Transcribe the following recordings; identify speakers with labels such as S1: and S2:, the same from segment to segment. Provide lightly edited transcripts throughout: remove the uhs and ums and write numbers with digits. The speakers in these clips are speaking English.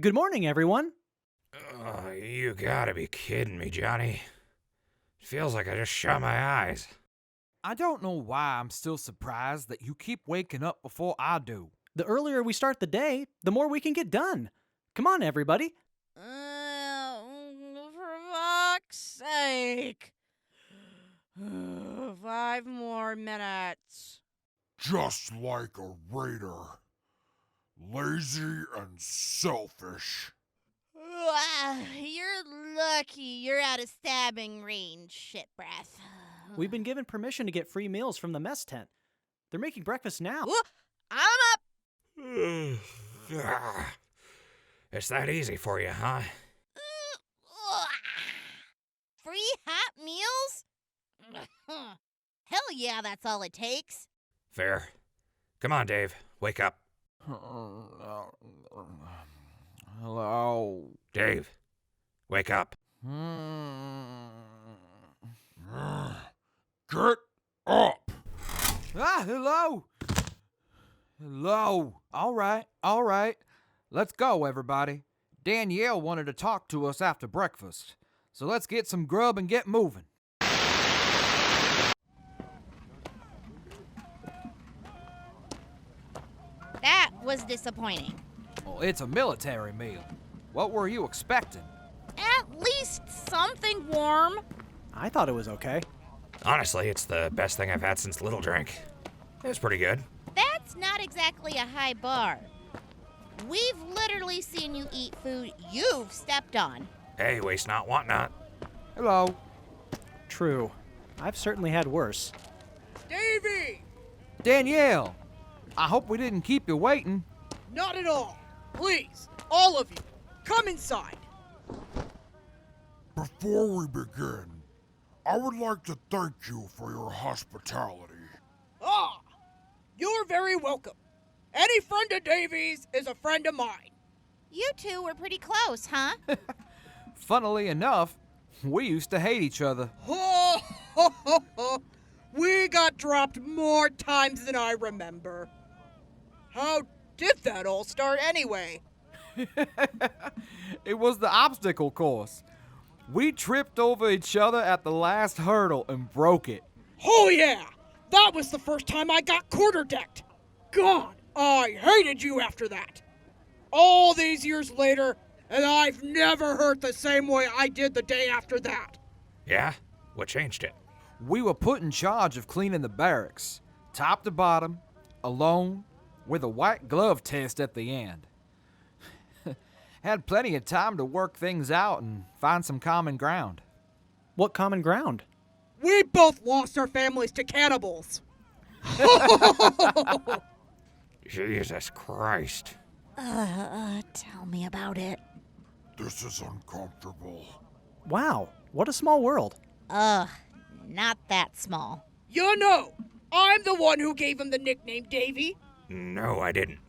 S1: Good morning, everyone.
S2: You gotta be kidding me, Johnny. It feels like I just shut my eyes.
S3: I don't know why I'm still surprised that you keep waking up before I do.
S1: The earlier we start the day, the more we can get done. Come on, everybody.
S4: For fuck's sake. 5 more minutes.
S5: Just like a raider. Lazy and selfish.
S4: You're lucky you're out of stabbing range, shit breath.
S1: We've been given permission to get free meals from the mess tent. They're making breakfast now.
S4: I'm up.
S2: It's that easy for you, huh?
S4: Free hot meals? Hell yeah, that's all it takes.
S2: Fair. Come on, Dave. Wake up.
S3: Hello?
S2: Dave, wake up.
S5: Get up!
S3: Hello? Hello? All right. Let's go, everybody. Danielle wanted to talk to us after breakfast, so let's get some grub and get moving.
S4: That was disappointing.
S3: Well, it's a military meal. What were you expecting?
S4: At least something warm.
S1: I thought it was okay.
S2: Honestly, it's the best thing I've had since Little Drink. It was pretty good.
S4: That's not exactly a high bar. We've literally seen you eat food you've stepped on.
S2: Hey, waste not, want not.
S3: Hello?
S1: True. I've certainly had worse.
S6: Davy!
S3: Danielle, I hope we didn't keep you waiting.
S6: Not at all. Please, all of you, come inside.
S5: Before we begin, I would like to thank you for your hospitality.
S6: Ah, you're very welcome. Any friend of Davy's is a friend of mine.
S4: You two were pretty close, huh?
S3: Funnily enough, we used to hate each other.
S6: We got dropped more times than I remember. How did that all start anyway?
S3: It was the obstacle course. We tripped over each other at the last hurdle and broke it.
S6: Oh yeah, that was the first time I got quarter-decked. God, I hated you after that. All these years later, and I've never hurt the same way I did the day after that.
S2: Yeah? What changed it?
S3: We were put in charge of cleaning the barracks, top to bottom, alone, with a white glove test at the end. Had plenty of time to work things out and find some common ground.
S1: What common ground?
S6: We both lost our families to cannibals.
S2: Jesus Christ.
S4: Tell me about it.
S5: This is uncomfortable.
S1: Wow, what a small world.
S4: Not that small.
S6: You know, I'm the one who gave him the nickname Davy.
S2: No, I didn't.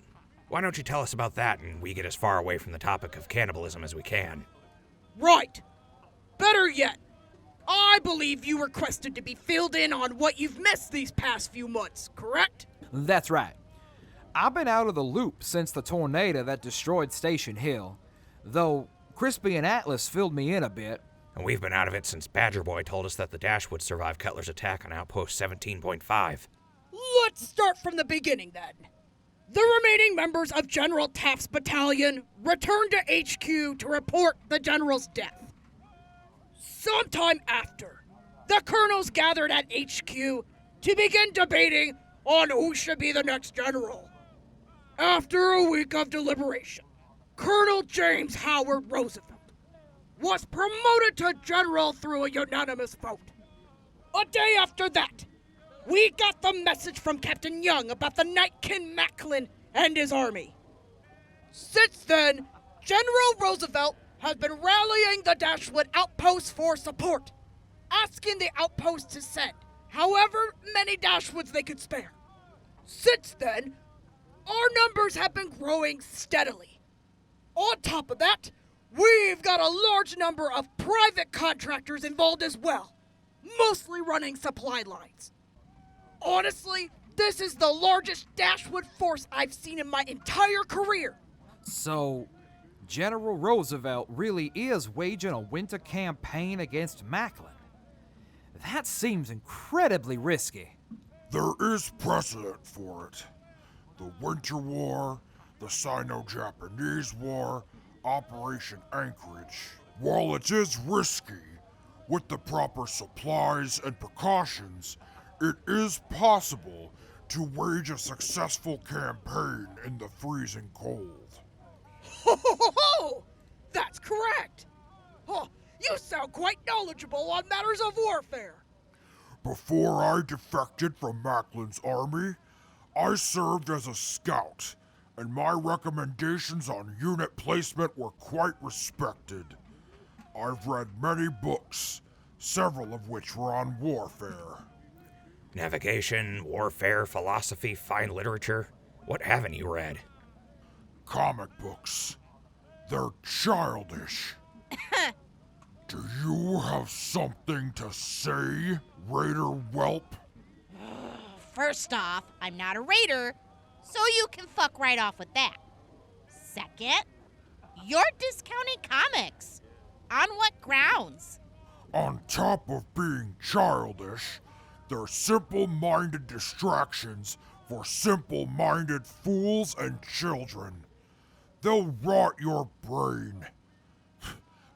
S2: Why don't you tell us about that and we get as far away from the topic of cannibalism as we can?
S6: Right. Better yet, I believe you requested to be filled in on what you've missed these past few months, correct?
S3: That's right. I've been out of the loop since the tornado that destroyed Station Hill, though Crispy and Atlas filled me in a bit.
S2: And we've been out of it since Badger Boy told us that the Dashwoods survived Cutler's attack on Outpost 17.5.
S6: Let's start from the beginning then. The remaining members of General Taft's battalion returned to HQ to report the general's death. Sometime after, the colonels gathered at HQ to begin debating on who should be the next general. After a week of deliberation, Colonel James Howard Roosevelt was promoted to general through a unanimous vote. A day after that, we got the message from Captain Young about the Night King Mackelin and his army. Since then, General Roosevelt has been rallying the Dashwood outposts for support, asking the outposts to send however many Dashwoods they could spare. Since then, our numbers have been growing steadily. On top of that, we've got a large number of private contractors involved as well, mostly running supply lines. Honestly, this is the largest Dashwood force I've seen in my entire career.
S3: So, General Roosevelt really is waging a winter campaign against Mackelin. That seems incredibly risky.
S5: There is precedent for it. The Winter War, the Sino-Japanese War, Operation Anchorage. While it is risky, with the proper supplies and precautions, it is possible to wage a successful campaign in the freezing cold.
S6: Ho ho ho ho! That's correct! Oh, you sound quite knowledgeable on matters of warfare.
S5: Before I defected from Macklin's army, I served as a scout, and my recommendations on unit placement were quite respected. I've read many books, several of which were on warfare.
S2: Navigation, warfare, philosophy, fine literature. What haven't you read?
S5: Comic books. They're childish. Do you have something to say, Raider Whelp?
S4: First off, I'm not a raider, so you can fuck right off with that. Second, you're discounting comics. On what grounds?
S5: On top of being childish, they're simple-minded distractions for simple-minded fools and children. They'll rot your brain.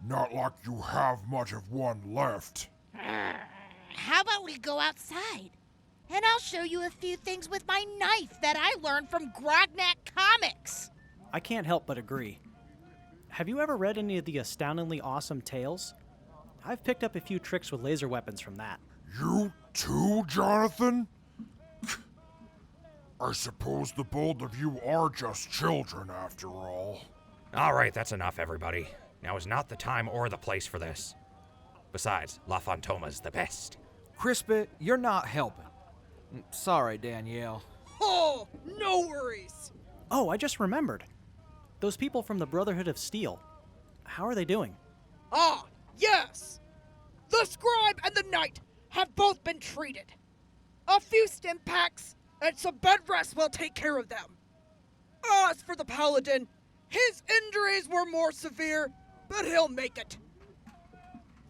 S5: Not like you have much of one left.
S4: How about we go outside? And I'll show you a few things with my knife that I learned from Grognak Comics.
S1: I can't help but agree. Have you ever read any of the astoundingly awesome tales? I've picked up a few tricks with laser weapons from that.
S5: You too, Jonathan? I suppose the both of you are just children, after all.
S2: All right, that's enough, everybody. Now is not the time or the place for this. Besides, La Fantoma's the best.
S3: Crispy, you're not helping. Sorry, Danielle.
S6: Oh, no worries.
S1: Oh, I just remembered. Those people from the Brotherhood of Steel. How are they doing?
S6: Ah, yes. The scribe and the knight have both been treated. A few stim packs and some bed rest will take care of them. As for the paladin, his injuries were more severe, but he'll make it.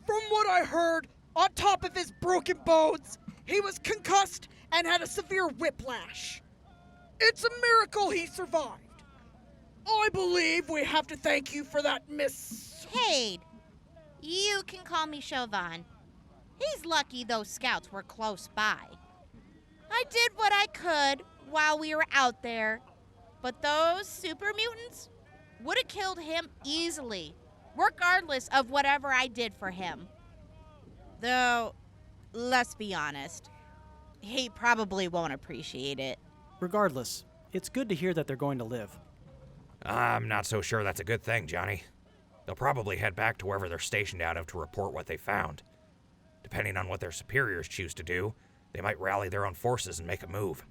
S6: From what I heard, on top of his broken bones, he was concussed and had a severe whiplash. It's a miracle he survived. I believe we have to thank you for that, Miss...
S4: Cade, you can call me Siobhan. He's lucky those scouts were close by. I did what I could while we were out there, but those super mutants would have killed him easily, regardless of whatever I did for him. Though, let's be honest, he probably won't appreciate it.
S1: Regardless, it's good to hear that they're going to live.
S2: I'm not so sure that's a good thing, Johnny. They'll probably head back to wherever they're stationed out of to report what they found. Depending on what their superiors choose to do, they might rally their own forces and make a move.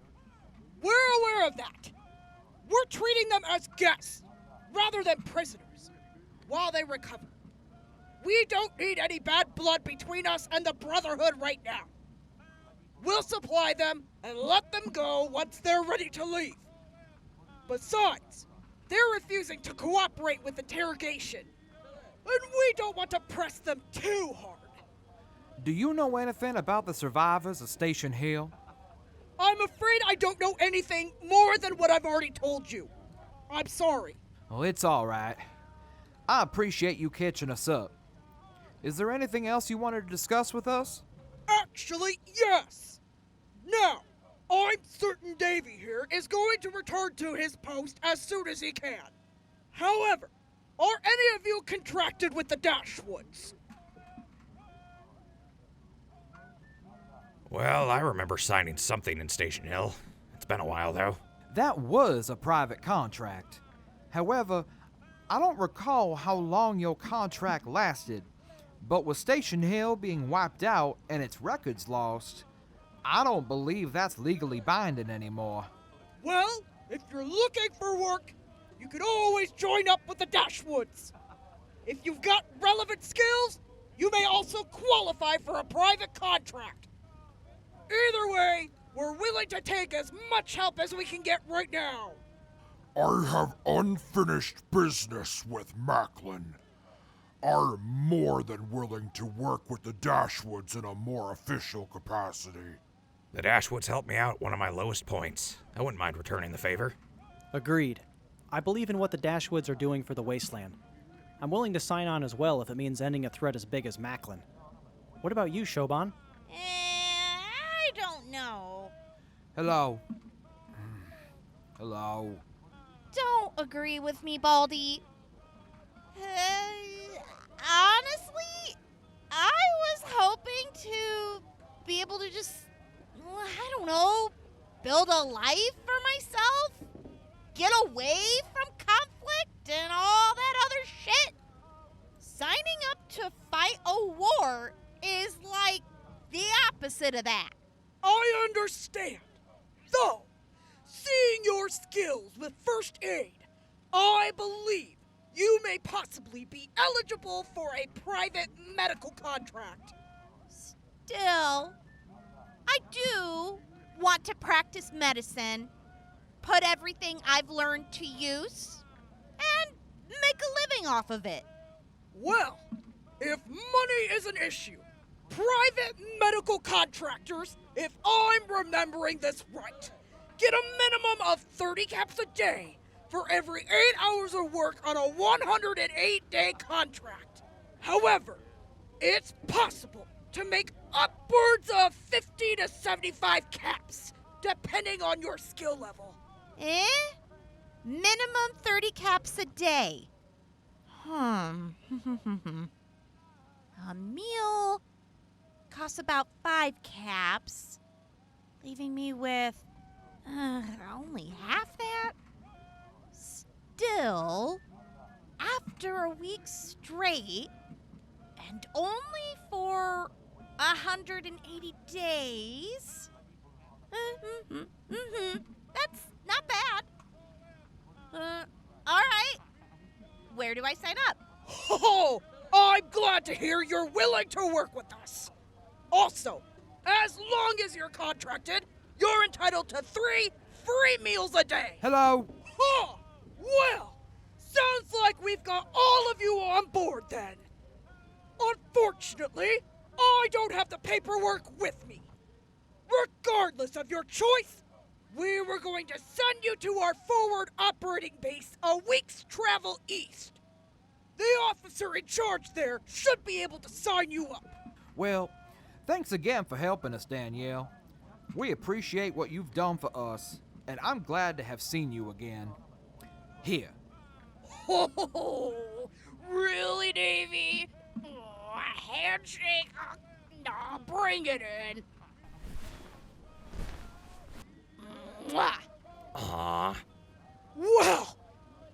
S6: We're aware of that. We're treating them as guests, rather than prisoners, while they recover. We don't need any bad blood between us and the Brotherhood right now. We'll supply them and let them go once they're ready to leave. Besides, they're refusing to cooperate with interrogation, and we don't want to press them too hard.
S3: Do you know anything about the survivors of Station Hill?
S6: I'm afraid I don't know anything more than what I've already told you. I'm sorry.
S3: Well, it's all right. I appreciate you catching us up. Is there anything else you wanted to discuss with us?
S6: Actually, yes. Now, I'm certain Davy here is going to return to his post as soon as he can. However, are any of you contracted with the Dashwoods?
S2: Well, I remember signing something in Station Hill. It's been a while, though.
S3: That was a private contract. However, I don't recall how long your contract lasted, but with Station Hill being wiped out and its records lost, I don't believe that's legally binding anymore.
S6: Well, if you're looking for work, you can always join up with the Dashwoods. If you've got relevant skills, you may also qualify for a private contract. Either way, we're willing to take as much help as we can get right now.
S5: I have unfinished business with Mackelin. I'm more than willing to work with the Dashwoods in a more official capacity.
S2: The Dashwoods helped me out at one of my lowest points. I wouldn't mind returning the favor.
S1: Agreed. I believe in what the Dashwoods are doing for the Wasteland. I'm willing to sign on as well if it means ending a threat as big as Mackelin. What about you, Siobhan?
S4: I don't know.
S3: Hello. Hello.
S4: Don't agree with me, Baldy. Honestly, I was hoping to be able to just, I don't know, build a life for myself, get away from conflict and all that other shit. Signing up to fight a war is like the opposite of that.
S6: I understand. Though, seeing your skills with first aid, I believe you may possibly be eligible for a private medical contract.
S4: Still, I do want to practice medicine, put everything I've learned to use, and make a living off of it.
S6: Well, if money is an issue, private medical contractors, if I'm remembering this right, get a minimum of 30 caps a day for every 8 hours of work on a 108-day contract. However, it's possible to make upwards of 50 to 75 caps, depending on your skill level.
S4: Minimum 30 caps a day. A meal costs about 5 caps, leaving me with only half that. Still, after a week straight, and only for 180 days, that's not bad. All right. Where do I sign up?
S6: Oh, I'm glad to hear you're willing to work with us. Also, as long as you're contracted, you're entitled to 3 free meals a day.
S3: Hello.
S6: Huh! Well, sounds like we've got all of you on board then. Unfortunately, I don't have the paperwork with me. Regardless of your choice, we were going to send you to our forward operating base a week's travel east. The officer in charge there should be able to sign you up.
S3: Well, thanks again for helping us, Danielle. We appreciate what you've done for us, and I'm glad to have seen you again. Here.
S6: Oh, really, Davy? Oh, a handshake? Nah, bring it in. Mwah.
S2: Aww.
S6: Well,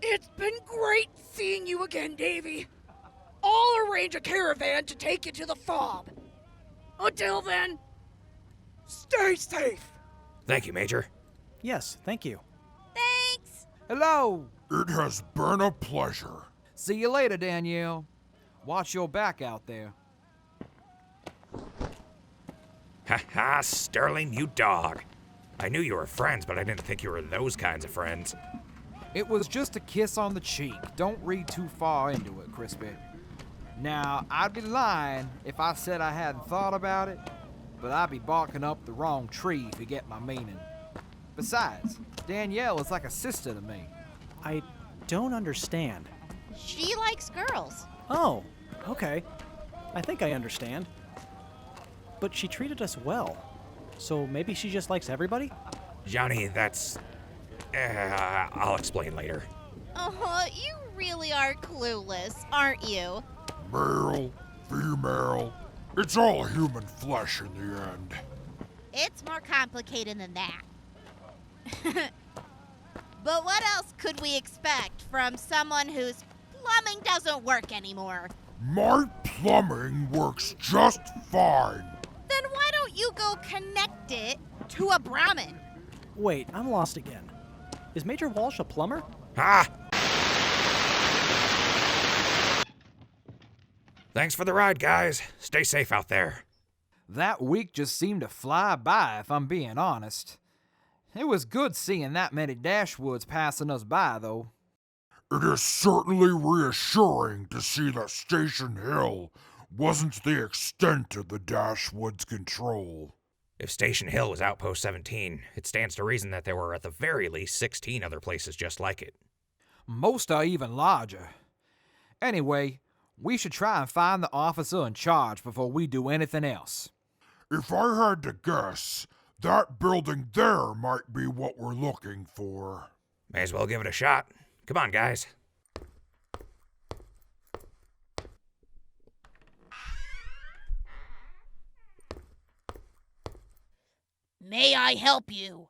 S6: it's been great seeing you again, Davy. I'll arrange a caravan to take you to the fob. Until then, stay safe.
S2: Thank you, Major.
S1: Yes, thank you.
S4: Thanks.
S3: Hello.
S5: It has been a pleasure.
S3: See you later, Danielle. Watch your back out there.
S2: Ha ha, Sterling, you dog. I knew you were friends, but I didn't think you were those kinds of friends.
S3: It was just a kiss on the cheek. Don't read too far into it, Crispy. Now, I'd be lying if I said I hadn't thought about it, but I'd be barking up the wrong tree if you get my meaning. Besides, Danielle is like a sister to me.
S1: I don't understand.
S4: She likes girls.
S1: Oh, okay. I think I understand. But she treated us well. So maybe she just likes everybody?
S2: Johnny, that's... I'll explain later.
S4: You really are clueless, aren't you?
S5: Male, female, it's all human flesh in the end.
S4: It's more complicated than that. But what else could we expect from someone whose plumbing doesn't work anymore?
S5: My plumbing works just fine.
S4: Then why don't you go connect it to a Brahmin?
S1: Wait, I'm lost again. Is Major Walsh a plumber?
S2: Ah! Thanks for the ride, guys. Stay safe out there.
S3: That week just seemed to fly by, if I'm being honest. It was good seeing that many Dashwoods passing us by, though.
S5: It is certainly reassuring to see that Station Hill wasn't the extent of the Dashwoods' control.
S2: If Station Hill was Outpost 17, it stands to reason that there were at the very least 16 other places just like it.
S3: Most are even larger. Anyway, we should try and find the officer in charge before we do anything else.
S5: If I had to guess, that building there might be what we're looking for.
S2: May as well give it a shot. Come on, guys.
S4: May I help you?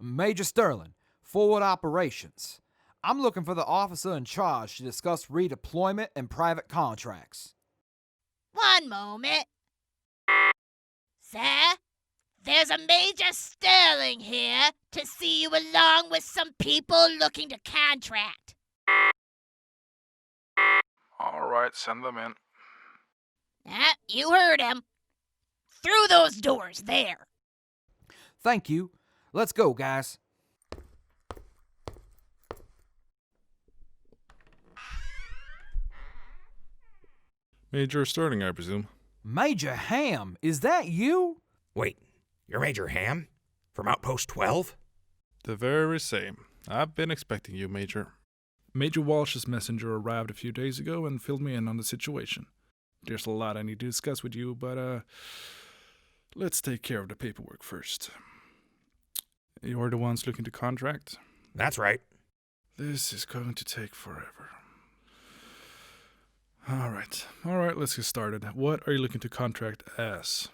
S3: Major Sterling, Forward Operations. I'm looking for the officer in charge to discuss redeployment and private contracts.
S4: One moment. Sir, there's a Major Sterling here to see you along with some people looking to contract.
S7: All right, send them in.
S4: You heard him. Through those doors there.
S3: Thank you. Let's go, guys.
S7: Major Sterling, I presume.
S3: Major Hamm, is that you?
S2: Wait, you're Major Hamm? From Outpost 12?
S7: The very same. I've been expecting you, Major. Major Walsh's messenger arrived a few days ago and filled me in on the situation. There's a lot I need to discuss with you, but, let's take care of the paperwork first. You're the ones looking to contract?
S2: That's right.
S7: This is going to take forever. All right, let's get started. What are you looking to contract as?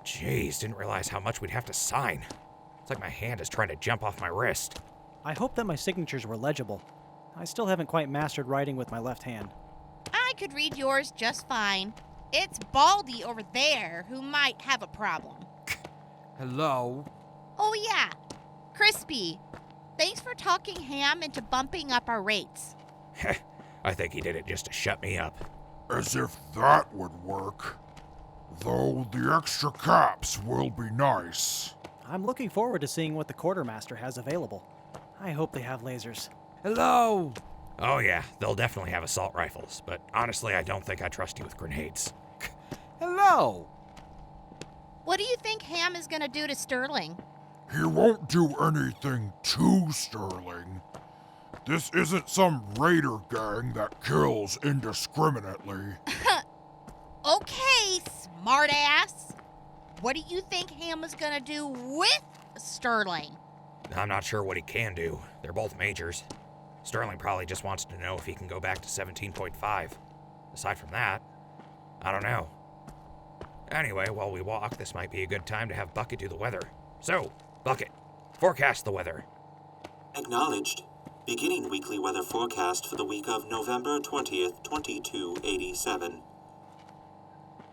S2: Jeez, didn't realize how much we'd have to sign. It's like my hand is trying to jump off my wrist.
S1: I hope that my signatures were legible. I still haven't quite mastered writing with my left hand.
S4: I could read yours just fine. It's Baldy over there who might have a problem.
S3: Hello?
S4: Oh yeah, Crispy. Thanks for talking Hamm into bumping up our rates.
S2: I think he did it just to shut me up.
S5: As if that would work. Though the extra caps will be nice.
S1: I'm looking forward to seeing what the quartermaster has available. I hope they have lasers.
S3: Hello?
S2: Oh yeah, they'll definitely have assault rifles, but honestly, I don't think I trust you with grenades.
S3: Hello?
S4: What do you think Hamm is gonna do to Sterling?
S5: He won't do anything to Sterling. This isn't some raider gang that kills indiscriminately.
S4: Okay, smartass. What do you think Hamm is gonna do with Sterling?
S2: I'm not sure what he can do. They're both majors. Sterling probably just wants to know if he can go back to 17.5. Aside from that, I don't know. Anyway, while we walk, this might be a good time to have Bucket do the weather. So, Bucket, forecast the weather.
S8: Acknowledged. Beginning weekly weather forecast for the week of November 20th, 2287.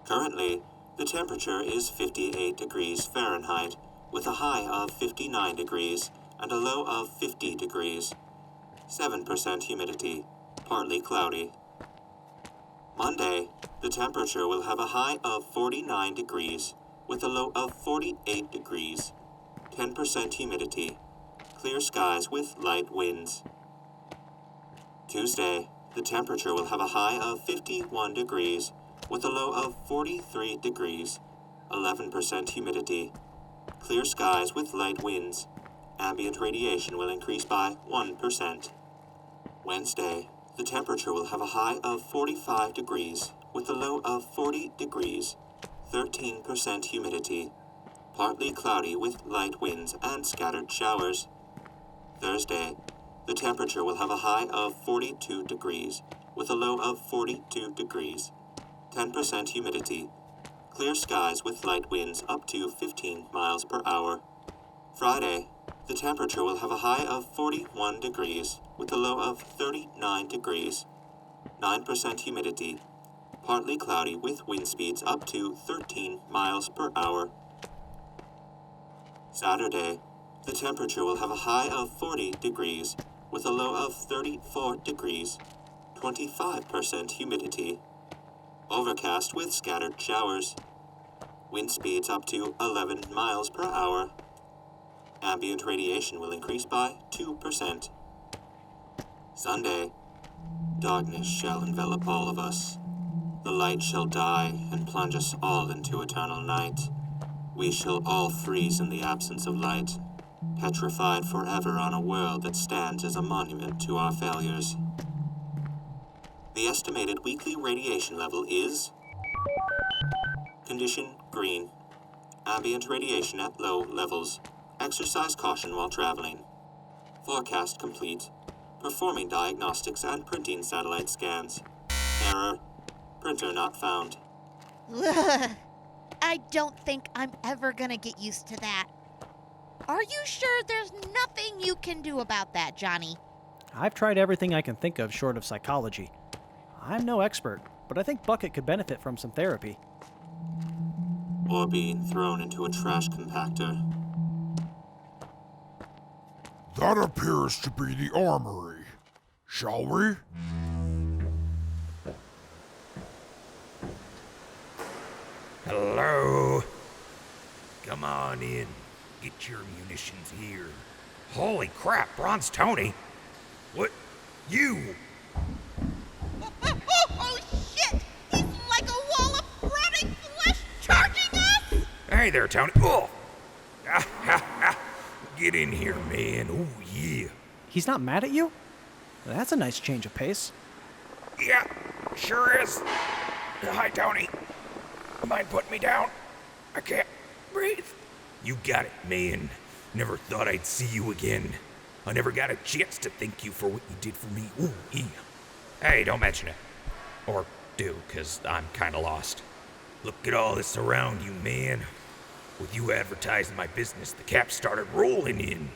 S8: Currently, the temperature is 58 degrees Fahrenheit, with a high of 59 degrees and a low of 50 degrees. 7% humidity, partly cloudy. Monday, the temperature will have a high of 49 degrees, with a low of 48 degrees. 10% humidity, clear skies with light winds. Tuesday, the temperature will have a high of 51 degrees, with a low of 43 degrees. 11% humidity, clear skies with light winds. Ambient radiation will increase by 1%. Wednesday, the temperature will have a high of 45 degrees, with a low of 40 degrees. 13% humidity, partly cloudy with light winds and scattered showers. Thursday, the temperature will have a high of 42 degrees, with a low of 42 degrees. 10% humidity, clear skies with light winds up to 15 miles per hour. Friday, the temperature will have a high of 41 degrees, with a low of 39 degrees. 9% humidity, partly cloudy with wind speeds up to 13 miles per hour. Saturday, the temperature will have a high of 40 degrees, with a low of 34 degrees. 25% humidity. Overcast with scattered showers. Wind speeds up to 11 miles per hour. Ambient radiation will increase by 2%. Sunday, darkness shall envelop all of us. The light shall die and plunge us all into eternal night. We shall all freeze in the absence of light, petrified forever on a world that stands as a monument to our failures. The estimated weekly radiation level is condition green. Ambient radiation at low levels. Exercise caution while traveling. Forecast complete. Performing diagnostics and printing satellite scans. Error. Printer not found.
S4: Ugh. I don't think I'm ever gonna get used to that. Are you sure there's nothing you can do about that, Johnny?
S1: I've tried everything I can think of short of psychology. I'm no expert, but I think Bucket could benefit from some therapy.
S8: Or being thrown into a trash compactor.
S5: That appears to be the armory. Shall we?
S2: Hello? Come on in. Get your munitions here. Holy crap, Bronze Tony! What? You?
S4: Oh, shit! He's like a wall of rotting flesh charging us!
S2: Hey there, Tony. Oh! Get in here, man. Oh, yeah.
S1: He's not mad at you? That's a nice change of pace.
S2: Yeah, sure is. Hi, Tony. Mind putting me down? I can't breathe. You got it, man. Never thought I'd see you again. I never got a chance to thank you for what you did for me. Ooh, yeah. Hey, don't mention it. Or do, 'cause I'm kinda lost. Look at all this around you, man. With you advertising my business, the caps started rolling in.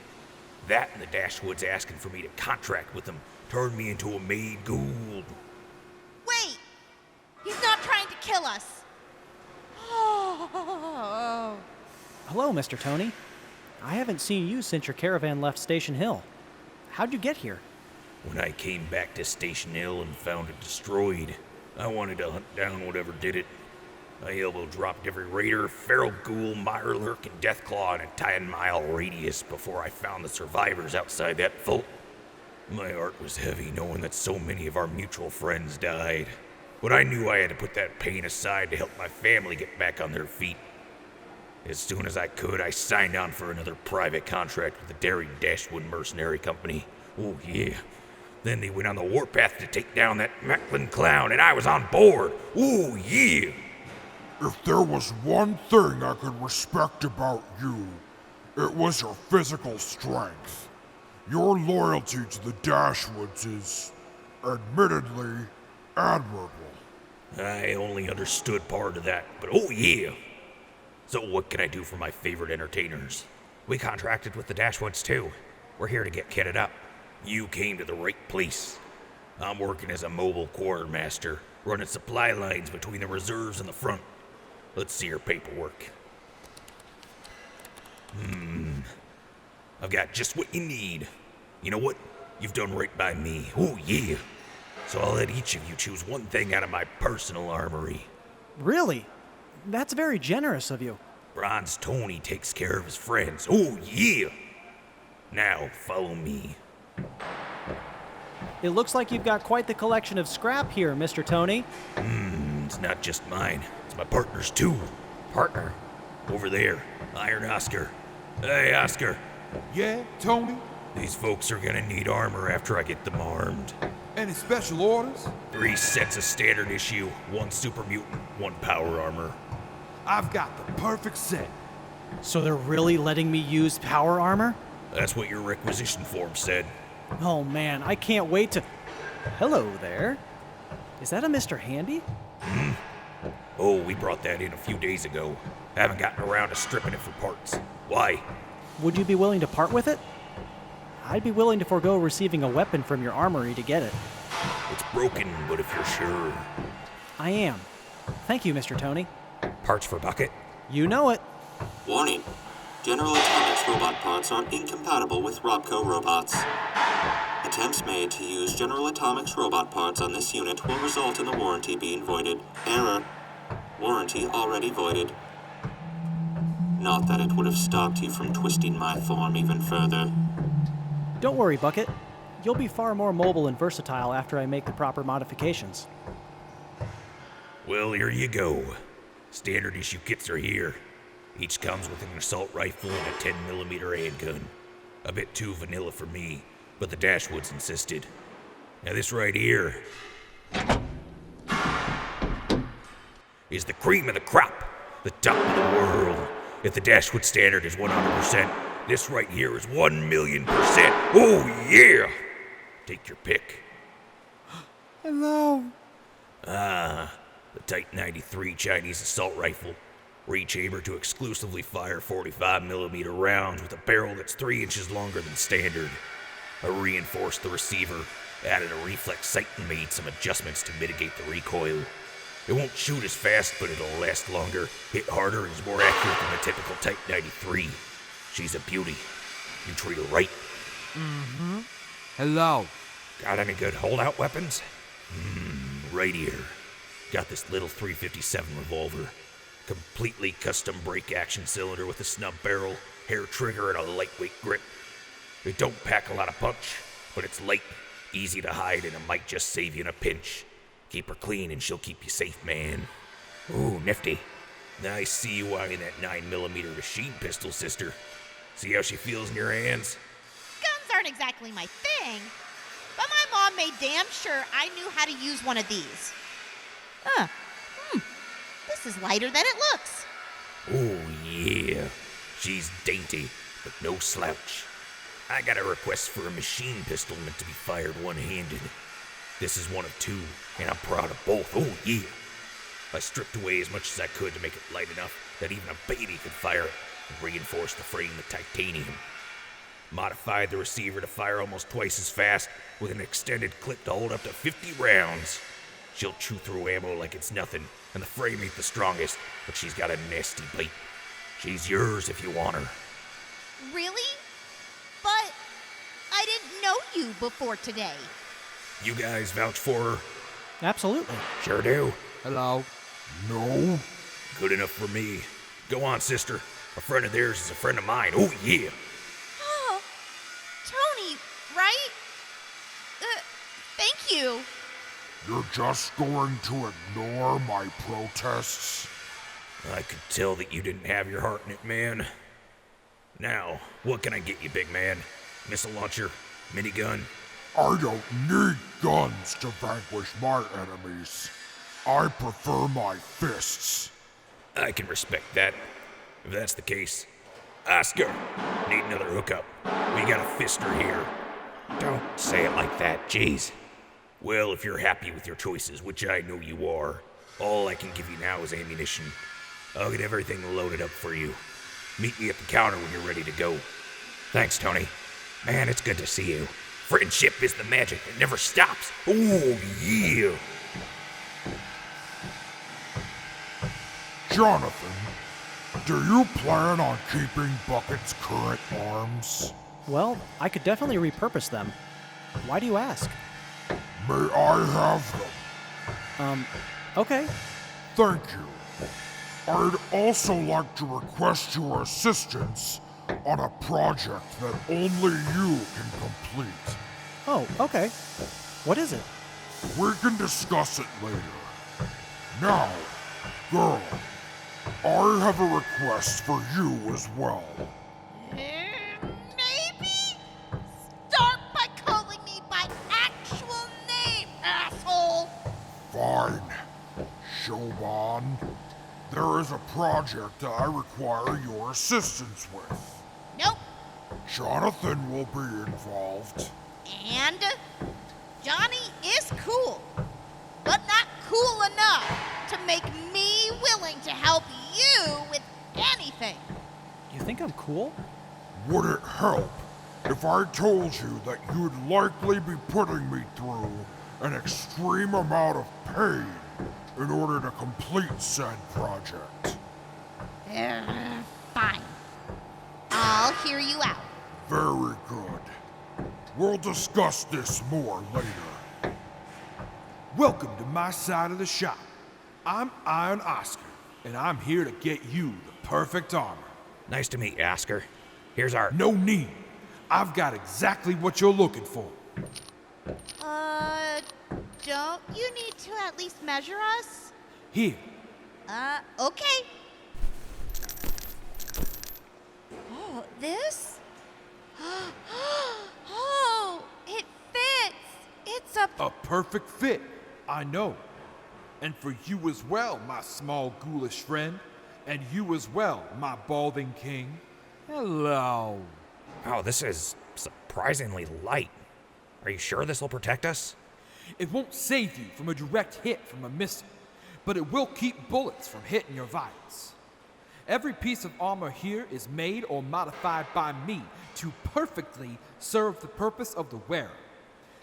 S2: That and the Dashwoods asking for me to contract with them turned me into a made gold.
S4: Wait! He's not trying to kill us! Oh.
S1: Hello, Mr. Tony. I haven't seen you since your caravan left Station Hill. How'd you get here?
S2: When I came back to Station Hill and found it destroyed, I wanted to hunt down whatever did it. I elbow-dropped every raider, feral ghoul, mirelurk, and deathclaw in a 10-mile radius before I found the survivors outside that vault. My heart was heavy knowing that so many of our mutual friends died. But I knew I had to put that pain aside to help my family get back on their feet. As soon as I could, I signed on for another private contract with the Derry Dashwood Mercenary Company. Oh, yeah. Then they went on the warpath to take down that Mackelin clown, and I was on board. Oh, yeah.
S5: If there was one thing I could respect about you, it was your physical strength. Your loyalty to the Dashwoods is, admittedly, admirable.
S2: I only understood part of that, but oh yeah. So what can I do for my favorite entertainers? We contracted with the Dashwoods too. We're here to get kitted up. You came to the right place. I'm working as a mobile quartermaster, running supply lines between the reserves and the front. Let's see your paperwork. I've got just what you need. You know what? You've done right by me. Oh yeah. So I'll let each of you choose one thing out of my personal armory.
S1: Really? That's very generous of you.
S2: Bronze Tony takes care of his friends. Oh, yeah! Now, follow me.
S1: It looks like you've got quite the collection of scrap here, Mr. Tony.
S2: It's not just mine. It's my partner's too. Partner? Over there. Iron Oscar. Hey, Oscar.
S3: Yeah, Tony?
S2: These folks are gonna need armor after I get them armed.
S3: Any special orders?
S2: 3 sets of standard issue, 1 super mutant, 1 power armor.
S3: I've got the perfect set.
S1: So they're really letting me use power armor?
S2: That's what your requisition form said.
S1: Oh man, I can't wait to... Hello there. Is that a Mr. Handy?
S2: Oh, we brought that in a few days ago. Haven't gotten around to stripping it for parts. Why?
S1: Would you be willing to part with it? I'd be willing to forego receiving a weapon from your armory to get it.
S2: It's broken, but if you're sure.
S1: I am. Thank you, Mr. Tony.
S2: Parts for Bucket?
S1: You know it.
S8: Warning. General Atomics robot parts are incompatible with Robco robots. Attempts made to use General Atomics robot parts on this unit will result in the warranty being voided. Error. Warranty already voided. Not that it would have stopped you from twisting my form even further.
S1: Don't worry, Bucket. You'll be far more mobile and versatile after I make the proper modifications.
S2: Well, here you go. Standard issue kits are here. Each comes with an assault rifle and a 10mm handgun. A bit too vanilla for me, but the Dashwoods insisted. Now this right here is the cream of the crop, the top of the world. If the Dashwood standard is 100%, this right here is 1,000,000%. Oh yeah! Take your pick.
S3: Hello.
S2: The Type 93 Chinese assault rifle. Rechamber to exclusively fire 45mm rounds with a barrel that's 3 inches longer than standard. I reinforced the receiver, added a reflex sight, and made some adjustments to mitigate the recoil. It won't shoot as fast, but it'll last longer, hit harder, and is more accurate than the typical Type 93. She's a beauty. You treat her right.
S3: Mm-hmm. Hello.
S2: Got any good holdout weapons? Right here. Got this little .357 revolver. Completely custom break action cylinder with a snub barrel, hair trigger, and a lightweight grip. It don't pack a lot of punch, but it's light, easy to hide, and it might just save you in a pinch. Keep her clean and she'll keep you safe, man. Ooh, nifty. I see you eyeing that 9mm machine pistol, sister. See how she feels in your hands?
S4: Guns aren't exactly my thing, but my mom made damn sure I knew how to use one of these. This is lighter than it looks.
S2: Oh, yeah. She's dainty, but no slouch. I got a request for a machine pistol meant to be fired one-handed. This is one of two, and I'm proud of both. Oh, yeah. I stripped away as much as I could to make it light enough that even a baby could fire it, and reinforced the frame with titanium. Modified the receiver to fire almost twice as fast, with an extended clip to hold up to 50 rounds. She'll chew through ammo like it's nothing, and the frame ain't the strongest, but she's got a nasty bite. She's yours if you want her.
S4: Really? But I didn't know you before today.
S2: You guys vouch for her?
S1: Absolutely.
S2: Sure do.
S3: Hello.
S5: No?
S2: Good enough for me. Go on, sister. A friend of theirs is a friend of mine. Oh, yeah.
S4: Oh, Tony, right? Thank you.
S5: You're just going to ignore my protests?
S2: I could tell that you didn't have your heart in it, man. Now, what can I get you, big man? Missile launcher? Minigun?
S5: I don't need guns to vanquish my enemies. I prefer my fists.
S2: I can respect that. If that's the case. Oscar, need another hookup. We got a fister here. Don't say it like that, jeez. Well, if you're happy with your choices, which I know you are, all I can give you now is ammunition. I'll get everything loaded up for you. Meet me at the counter when you're ready to go. Thanks, Tony. Man, it's good to see you. Friendship is the magic that never stops. Oh, yeah.
S5: Jonathan, do you plan on keeping Bucket's current arms?
S1: Well, I could definitely repurpose them. Why do you ask?
S5: May I have them?
S1: Okay.
S5: Thank you. I'd also like to request your assistance on a project that only you can complete.
S1: Oh, okay. What is it?
S5: We can discuss it later. Now, girl, I have a request for you as well.
S4: Maybe? Start by calling me by actual name, asshole!
S5: Fine. Siobhan, there is a project that I require your assistance with.
S4: Nope.
S5: Jonathan will be involved.
S4: And Johnny is cool, but not cool enough to make me willing to help you with anything.
S1: You think I'm cool?
S5: Would it help if I told you that you'd likely be putting me through an extreme amount of pain in order to complete said project?
S4: Fine. I'll hear you out.
S5: Very good. We'll discuss this more later.
S3: Welcome to my side of the shop. I'm Iron Oscar, and I'm here to get you the perfect armor.
S2: Nice to meet you, Oscar. Here's our...
S3: No need. I've got exactly what you're looking for.
S4: Don't you need to at least measure us?
S3: Here.
S4: Okay. Oh, this? Oh, it fits. It's
S3: A perfect fit, I know. And for you as well, my small ghoulish friend. And you as well, my balding king. Hello.
S2: Oh, this is surprisingly light. Are you sure this will protect us?
S3: It won't save you from a direct hit from a missile, but it will keep bullets from hitting your vitals. Every piece of armor here is made or modified by me to perfectly serve the purpose of the wearer.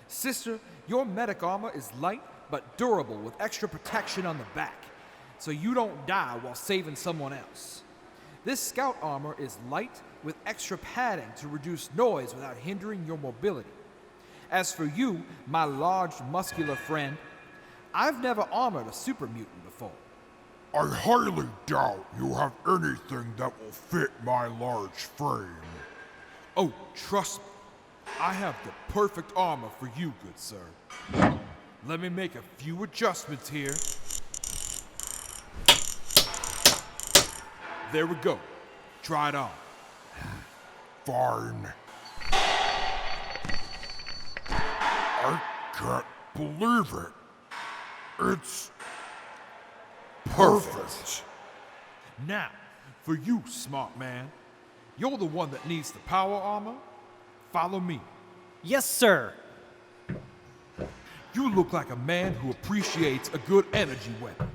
S3: Sister, your medic armor is light but durable with extra protection on the back, so you don't die while saving someone else. This scout armor is light with extra padding to reduce noise without hindering your mobility. As for you, my large muscular friend, I've never armored a super mutant before.
S5: I highly doubt you have anything that will fit my large frame.
S3: Oh, trust me, I have the perfect armor for you, good sir. Let me make a few adjustments here. There we go. Try it on.
S5: Fine. I can't believe it. It's perfect.
S3: Now, for you, smart man, you're the one that needs the power armor. Follow me.
S1: Yes, sir.
S3: You look like a man who appreciates a good energy weapon.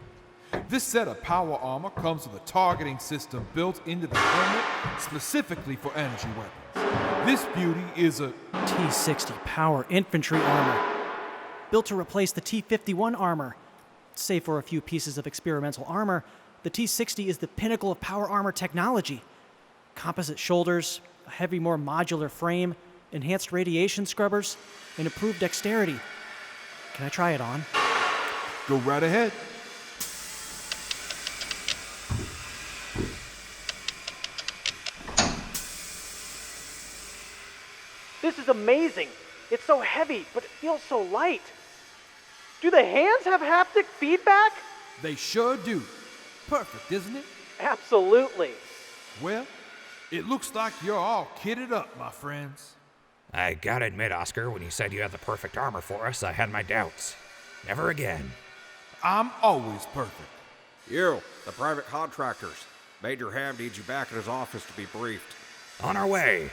S3: This set of power armor comes with a targeting system built into the helmet specifically for energy weapons. This beauty is a
S1: T-60 power infantry armor. Built to replace the T-51 armor. Save for a few pieces of experimental armor, the T-60 is the pinnacle of power armor technology. Composite shoulders, a heavy, more modular frame, enhanced radiation scrubbers, and improved dexterity. Can I try it on?
S3: Go right ahead.
S1: This is amazing. It's so heavy, but it feels so light. Do the hands have haptic feedback?
S3: They sure do. Perfect, isn't it?
S1: Absolutely.
S3: Well, it looks like you're all kitted up, my friends.
S2: I gotta admit, Oscar, when you said you had the perfect armor for us, I had my doubts. Never again.
S3: I'm always perfect.
S9: You, the private contractors. Major Hamm needs you back in his office to be briefed.
S2: On our way.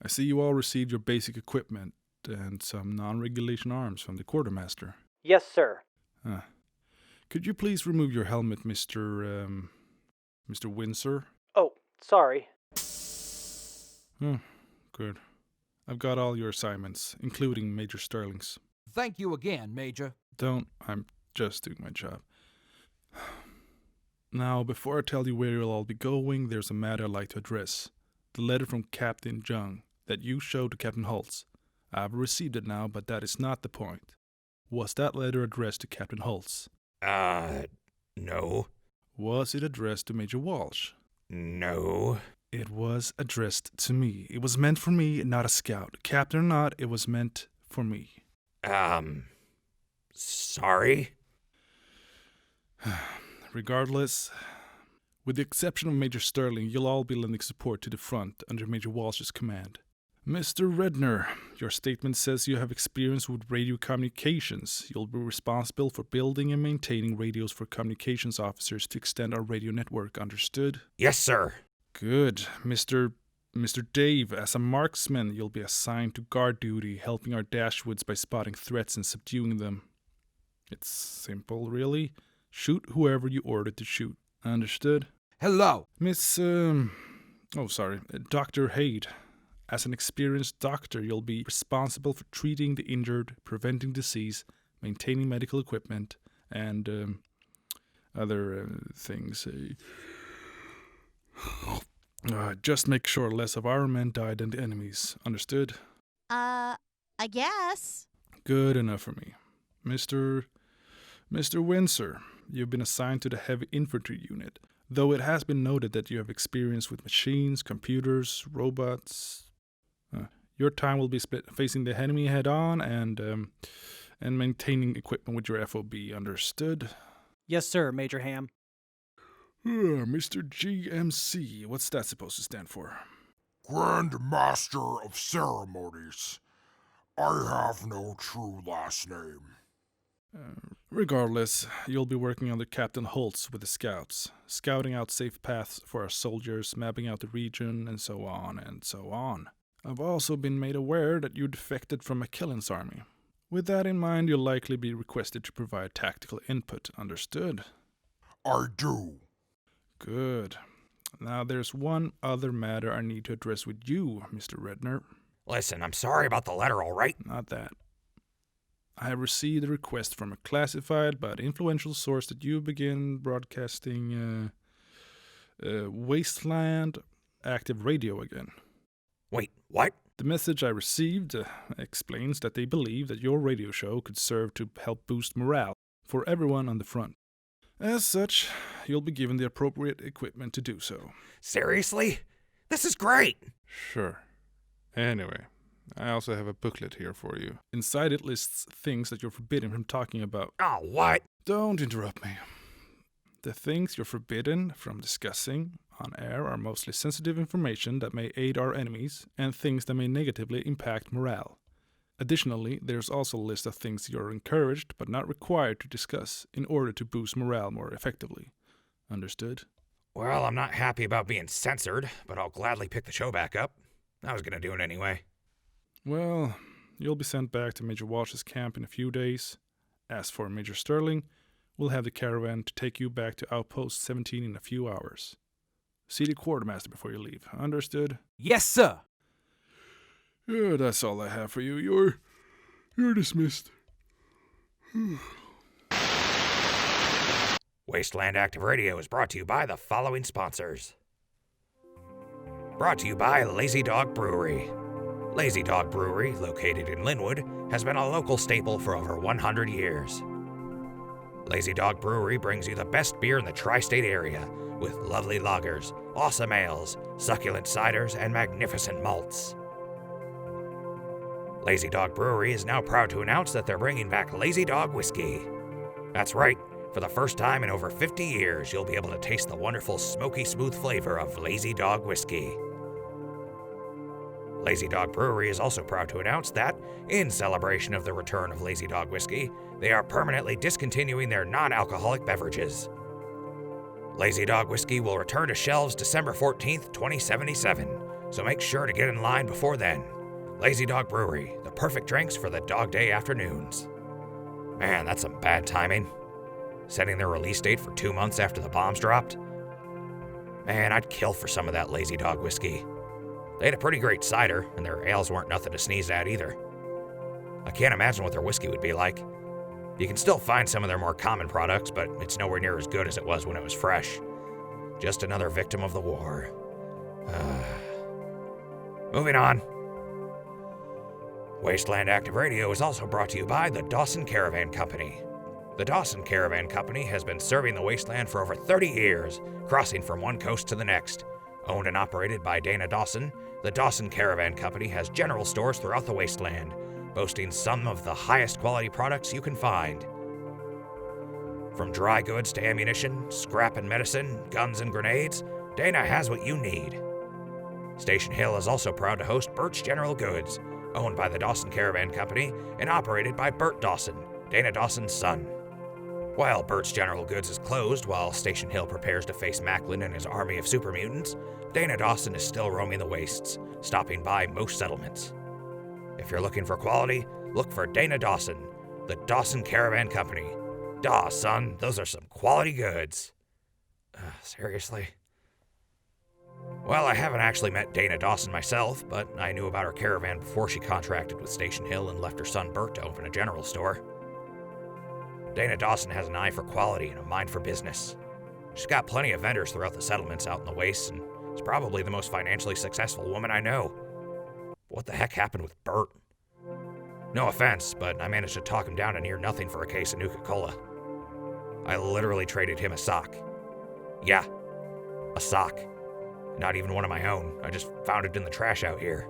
S7: I see you all received your basic equipment and some non-regulation arms from the quartermaster.
S1: Yes, sir.
S7: Could you please remove your helmet, Mr. Windsor?
S1: Oh, sorry.
S7: Good. I've got all your assignments, including Major Sterling's.
S3: Thank you again, Major.
S7: Don't. I'm just doing my job. Now, before I tell you where you'll all be going, there's a matter I'd like to address. The letter from Captain Jung that you showed to Captain Holtz. I've received it now, but that is not the point. Was that letter addressed to Captain Holtz?
S2: No.
S7: Was it addressed to Major Walsh?
S2: No.
S7: It was addressed to me. It was meant for me, not a scout. Captain or not, it was meant for me.
S2: Sorry?
S7: Regardless, with the exception of Major Sterling, you'll all be lending support to the front under Major Walsh's command. Mr. Redner, your statement says you have experience with radio communications. You'll be responsible for building and maintaining radios for communications officers to extend our radio network, understood?
S2: Yes, sir.
S7: Good. Mr. Dave, as a marksman, you'll be assigned to guard duty, helping our Dashwoods by spotting threats and subduing them. It's simple, really. Shoot whoever you ordered to shoot. Understood?
S3: Hello.
S7: Dr. Haid. As an experienced doctor, you'll be responsible for treating the injured, preventing disease, maintaining medical equipment, and other things. Just make sure less of our men die than the enemy's. Understood?
S4: I guess.
S7: Good enough for me. Mr. Windsor, you've been assigned to the heavy infantry unit. though it has been noted that you have experience with machines, computers, robots. Your time will be split facing the enemy head-on and maintaining equipment with your FOB, understood?
S1: Yes, sir, Major Hamm.
S7: Mr. GMC, what's that supposed to stand for?
S5: Grand Master of Ceremonies. I have no true last name.
S7: Regardless, you'll be working under Captain Holtz with the scouts, scouting out safe paths for our soldiers, mapping out the region, and so on and so on. I've also been made aware that you defected from Mackellin's army. With that in mind, you'll likely be requested to provide tactical input, understood?
S5: I do.
S7: Good. Now there's one other matter I need to address with you, Mr. Redner.
S2: Listen, I'm sorry about the letter, all right?
S7: Not that. I have received a request from a classified but influential source that you begin broadcasting Wasteland active radio again.
S2: Wait, what?
S7: The message I received explains that they believe that your radio show could serve to help boost morale for everyone on the front. As such, you'll be given the appropriate equipment to do so.
S2: Seriously? This is great!
S7: Sure. Anyway, I also have a booklet here for you. Inside it lists things that you're forbidden from talking about.
S2: Oh, what?
S7: Don't interrupt me. The things you're forbidden from discussing on air are mostly sensitive information that may aid our enemies and things that may negatively impact morale. Additionally, there's also a list of things you're encouraged but not required to discuss in order to boost morale more effectively. Understood?
S2: Well, I'm not happy about being censored, but I'll gladly pick the show back up. I was gonna do it anyway.
S7: Well, you'll be sent back to Major Walsh's camp in a few days. As for Major Sterling, we'll have the caravan to take you back to Outpost 17 in a few hours. See the quartermaster before you leave. Understood?
S3: Yes, sir.
S7: Yeah, that's all I have for you. You're dismissed.
S2: Wasteland Active Radio is brought to you by the following sponsors. Brought to you by Lazy Dog Brewery. Lazy Dog Brewery, located in Linwood, has been a local staple for over 100 years. Lazy Dog Brewery brings you the best beer in the tri-state area, with lovely lagers, awesome ales, succulent ciders, and magnificent malts. Lazy Dog Brewery is now proud to announce that they're bringing back Lazy Dog Whiskey. That's right, for the first time in over 50 years, you'll be able to taste the wonderful smoky smooth flavor of Lazy Dog Whiskey. Lazy Dog Brewery is also proud to announce that, in celebration of the return of Lazy Dog Whiskey, they are permanently discontinuing their non-alcoholic beverages. Lazy Dog Whiskey will return to shelves December 14th, 2077, so make sure to get in line before then. Lazy Dog Brewery, the perfect drinks for the dog day afternoons. Man, that's some bad timing. Setting their release date for 2 months after the bombs dropped. Man, I'd kill for some of that Lazy Dog Whiskey. They had a pretty great cider, and their ales weren't nothing to sneeze at either. I can't imagine what their whiskey would be like. You can still find some of their more common products, but it's nowhere near as good as it was when it was fresh. Just another victim of the war. Moving on. Wasteland Active Radio is also brought to you by the Dawson Caravan Company. The Dawson Caravan Company has been serving the Wasteland for over 30 years, crossing from one coast to the next. Owned and operated by Dana Dawson, the Dawson Caravan Company has general stores throughout the Wasteland, boasting some of the highest quality products you can find. From dry goods to ammunition, scrap and medicine, guns and grenades, Dana has what you need. Station Hill is also proud to host Bert's General Goods, owned by the Dawson Caravan Company and operated by Bert Dawson, Dana Dawson's son. While Bert's General Goods is closed while Station Hill prepares to face Mackelin and his army of super mutants, Dana Dawson is still roaming the wastes, stopping by most settlements. If you're looking for quality, look for Dana Dawson, the Dawson Caravan Company. Daw, son, those are some quality goods. Seriously? Well, I haven't actually met Dana Dawson myself, but I knew about her caravan before she contracted with Station Hill and left her son Bert to open a general store. Dana Dawson has an eye for quality and a mind for business. She's got plenty of vendors throughout the settlements out in the wastes, and is probably the most financially successful woman I know. What the heck happened with Bert? No offense, but I managed to talk him down to near nothing for a case of Nuka-Cola. I literally traded him a sock. Yeah, A sock. Not even one of my own. I just found it in the trash out here.